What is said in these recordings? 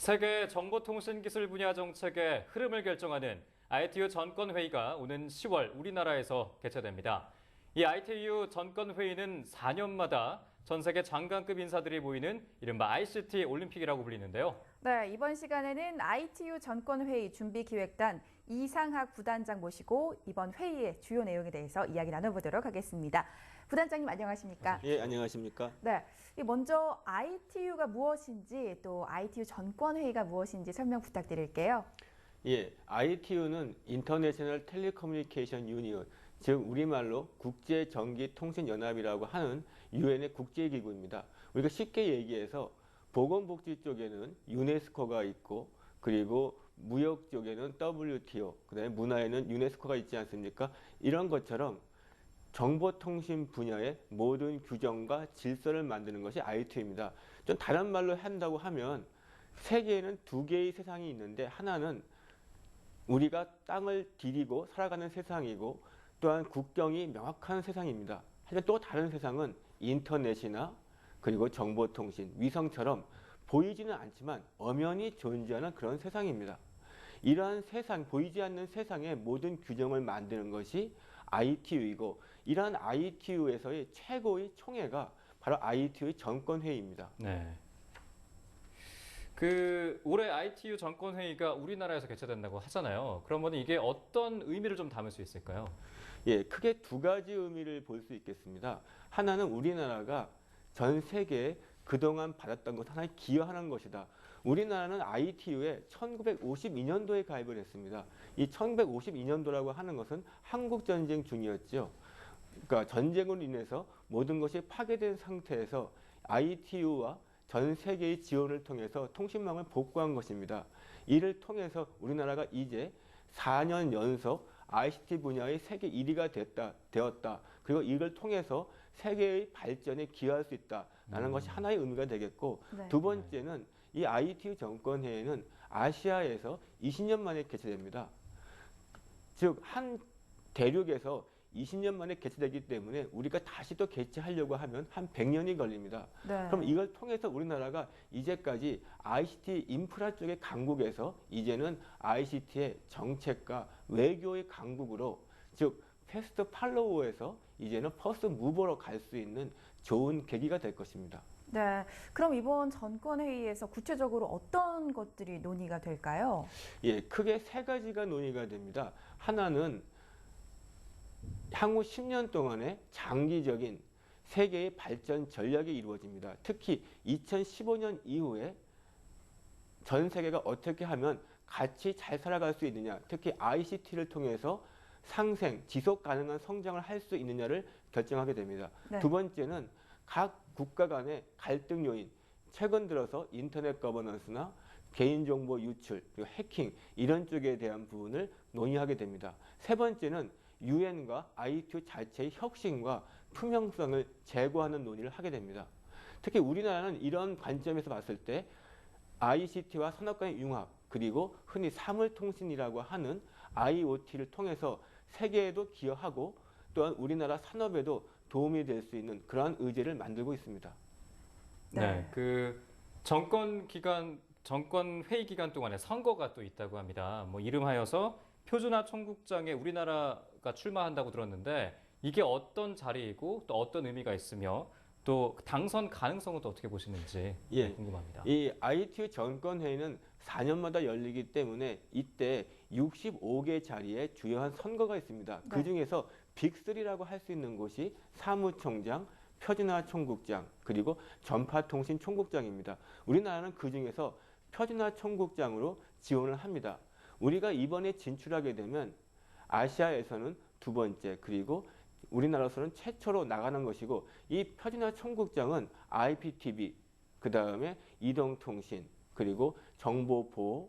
세계 정보통신기술 분야 정책의 흐름을 결정하는 ITU 전권회의가 오는 10월 우리나라에서 개최됩니다. 이 ITU 전권회의는 4년마다 전 세계 장관급 인사들이 모이는 이른바 ICT 올림픽이라고 불리는데요. 네, 이번 시간에는 ITU 전권회의 준비기획단 이상학 부단장 모시고 이번 회의의 주요 내용에 대해서 이야기 나눠보도록 하겠습니다. 부단장님 안녕하십니까? 예, 안녕하십니까? 네, 먼저 ITU가 무엇인지 또 ITU 전권회의가 무엇인지 설명 부탁드릴게요. 예, ITU는 인터내셔널 텔레커뮤니케이션 유니언, 즉 우리말로 국제전기통신연합이라고 하는 유엔의 국제기구입니다. 우리가 쉽게 얘기해서 보건복지 쪽에는 유네스코가 있고, 그리고 무역 쪽에는 WTO, 그다음에 문화에는 유네스코가 있지 않습니까? 이런 것처럼 정보통신 분야의 모든 규정과 질서를 만드는 것이 ITU입니다. 좀 다른 말로 한다고 하면 세계에는 두 개의 세상이 있는데, 하나는 우리가 땅을 디디고 살아가는 세상이고, 또한 국경이 명확한 세상입니다. 하지만 또 다른 세상은 인터넷이나 그리고 정보통신, 위성처럼 보이지는 않지만 엄연히 존재하는 그런 세상입니다. 이러한 세상, 보이지 않는 세상의 모든 규정을 만드는 것이 ITU이고, 이러한 ITU에서의 최고의 총회가 바로 ITU의 전권회의입니다. 네. 올해 ITU 전권회의가 우리나라에서 개최된다고 하잖아요. 그러면 이게 어떤 의미를 좀 담을 수 있을까요? 예, 크게 두 가지 의미를 볼 수 있겠습니다. 하나는 우리나라가 전 세계에 그동안 받았던 것 하나에 기여하는 것이다. 우리나라는 ITU에 1952년도에 가입을 했습니다. 이 1952년도라고 하는 것은 한국전쟁 중이었죠. 그러니까 전쟁으로 인해서 모든 것이 파괴된 상태에서 ITU와 전 세계의 지원을 통해서 통신망을 복구한 것입니다. 이를 통해서 우리나라가 이제 4년 연속 ICT 분야의 세계 1위가 되었다. 그리고 이걸 통해서 세계의 발전에 기여할 수 있다라는 것이 하나의 의미가 되겠고, 네. 두 번째는 이 ITU 전권회의는 아시아에서 20년 만에 개최됩니다. 즉, 한 대륙에서 20년 만에 개최되기 때문에 우리가 다시 또 개최하려고 하면 한 100년이 걸립니다. 네. 그럼 이걸 통해서 우리나라가 이제까지 ICT 인프라 쪽의 강국에서 이제는 ICT의 정책과 외교의 강국으로, 즉 패스트 팔로우에서 이제는 퍼스트 무버로 갈 수 있는 좋은 계기가 될 것입니다. 네, 그럼 이번 전권회의에서 구체적으로 어떤 것들이 논의가 될까요? 예, 크게 세 가지가 논의가 됩니다. 하나는 향후 10년 동안의 장기적인 세계의 발전 전략이 이루어집니다. 특히 2015년 이후에 전 세계가 어떻게 하면 같이 잘 살아갈 수 있느냐, 특히 ICT를 통해서 상생, 지속 가능한 성장을 할 수 있느냐를 결정하게 됩니다. 네. 두 번째는 각 국가 간의 갈등 요인, 최근 들어서 인터넷 거버넌스나 개인정보 유출, 그리고 해킹 이런 쪽에 대한 부분을 논의하게 됩니다. 세 번째는 유엔과 ITU 자체의 혁신과 투명성을 제고하는 논의를 하게 됩니다. 특히 우리나라는 이런 관점에서 봤을 때 ICT와 산업 간의 융합, 그리고 흔히 사물통신이라고 하는 IoT를 통해서 세계에도 기여하고 또한 우리나라 산업에도 도움이 될 수 있는 그러한 의제를 만들고 있습니다. 네. 전권회의 기간 동안에 선거가 또 있다고 합니다. 이름하여서 표준화 총국장에 우리나라가 출마한다고 들었는데 이게 어떤 자리이고 또 어떤 의미가 있으며 또 당선 가능성은 또 어떻게 보시는지 궁금합니다. 이 ITU 전권회의는 4년마다 열리기 때문에 이때 65개 자리에 주요한 선거가 있습니다. 네. 그 중에서 빅3라고 할 수 있는 곳이 사무총장, 표준화 총국장, 그리고 전파통신 총국장입니다. 우리나라는 그 중에서 표준화 총국장으로 지원을 합니다. 우리가 이번에 진출하게 되면 아시아에서는 두 번째, 그리고 우리나라로서는 최초로 나가는 것이고, 이 표준화 총국장은 IPTV, 그 다음에 이동통신, 그리고 정보보호,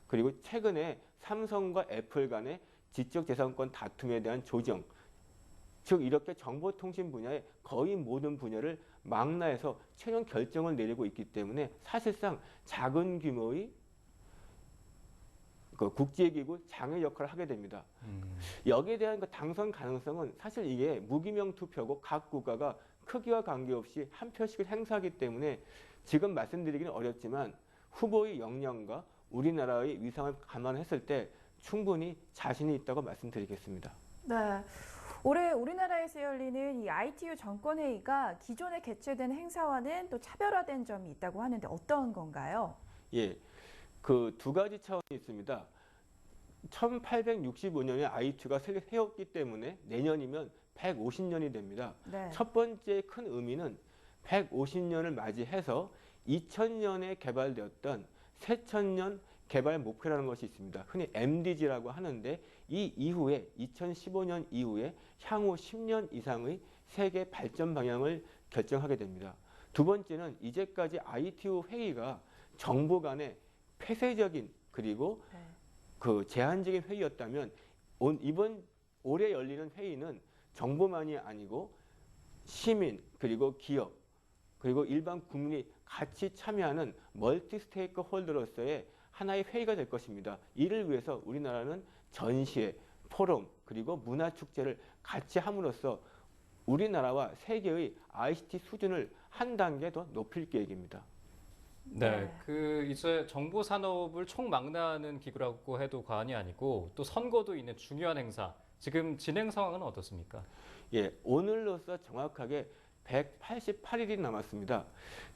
그리고 최근에 삼성과 애플 간의 지적재산권 다툼에 대한 조정, 즉 이렇게 정보통신 분야의 거의 모든 분야를 망라해서 최종 결정을 내리고 있기 때문에 사실상 작은 규모의 국제기구 장애 역할을 하게 됩니다. 여기에 대한 당선 가능성은 사실 이게 무기명 투표고 각 국가가 크기와 관계없이 한 표씩을 행사하기 때문에 지금 말씀드리기는 어렵지만 후보의 역량과 우리나라의 위상을 감안했을 때 충분히 자신이 있다고 말씀드리겠습니다. 네. 올해 우리나라에서 열리는 이 ITU 전권회의가 기존에 개최된 행사와는 또 차별화된 점이 있다고 하는데 어떤 건가요? 예, 그 두 가지 차원이 있습니다. 1865년에 ITU가 세웠기 때문에 내년이면 150년이 됩니다. 네. 첫 번째 큰 의미는 150년을 맞이해서 2000년에 개발되었던 새천년 개발 목표라는 것이 있습니다. 흔히 MDG라고 하는데 이 이후에 2015년 이후에 향후 10년 이상의 세계 발전 방향을 결정하게 됩니다. 두 번째는 이제까지 ITU 회의가 정부 간의 폐쇄적인 그리고 네. 그 제한적인 회의였다면 이번 올해 열리는 회의는 정부만이 아니고 시민 그리고 기업 그리고 일반 국민이 같이 참여하는 멀티 스테이크 홀더로서의 하나의 회의가 될 것입니다. 이를 위해서 우리나라는 전시회, 포럼 그리고 문화축제를 같이 함으로써 우리나라와 세계의 ICT 수준을 한 단계 더 높일 계획입니다. 네, 이제 정보 산업을 총망라하는 기구라고 해도 과언이 아니고 또 선거도 있는 중요한 행사. 지금 진행 상황은 어떻습니까? 예, 오늘로써 정확하게 188일이 남았습니다.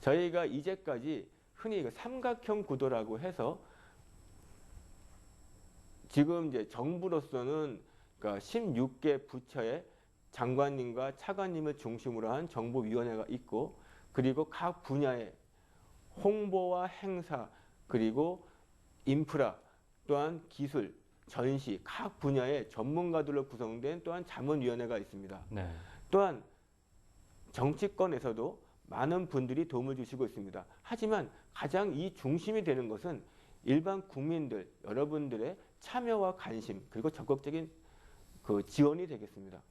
저희가 이제까지 흔히 삼각형 구도라고 해서 지금 이제 정부로서는 그러니까 16개 부처의 장관님과 차관님을 중심으로 한 정보위원회가 있고 그리고 각 분야의 홍보와 행사 그리고 인프라 또한 기술, 전시 각 분야의 전문가들로 구성된 또한 자문위원회가 있습니다. 네. 또한 정치권에서도 많은 분들이 도움을 주시고 있습니다. 하지만 가장 이 중심이 되는 것은 일반 국민들, 여러분들의 참여와 관심 그리고 적극적인 그 지원이 되겠습니다.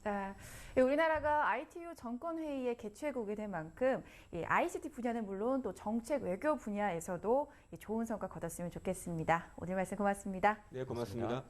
네, 우리나라가 ITU 전권회의의 개최국이 된 만큼 이 ICT 분야는 물론 또 정책 외교 분야에서도 좋은 성과 거뒀으면 좋겠습니다. 오늘 말씀 고맙습니다. 네, 고맙습니다.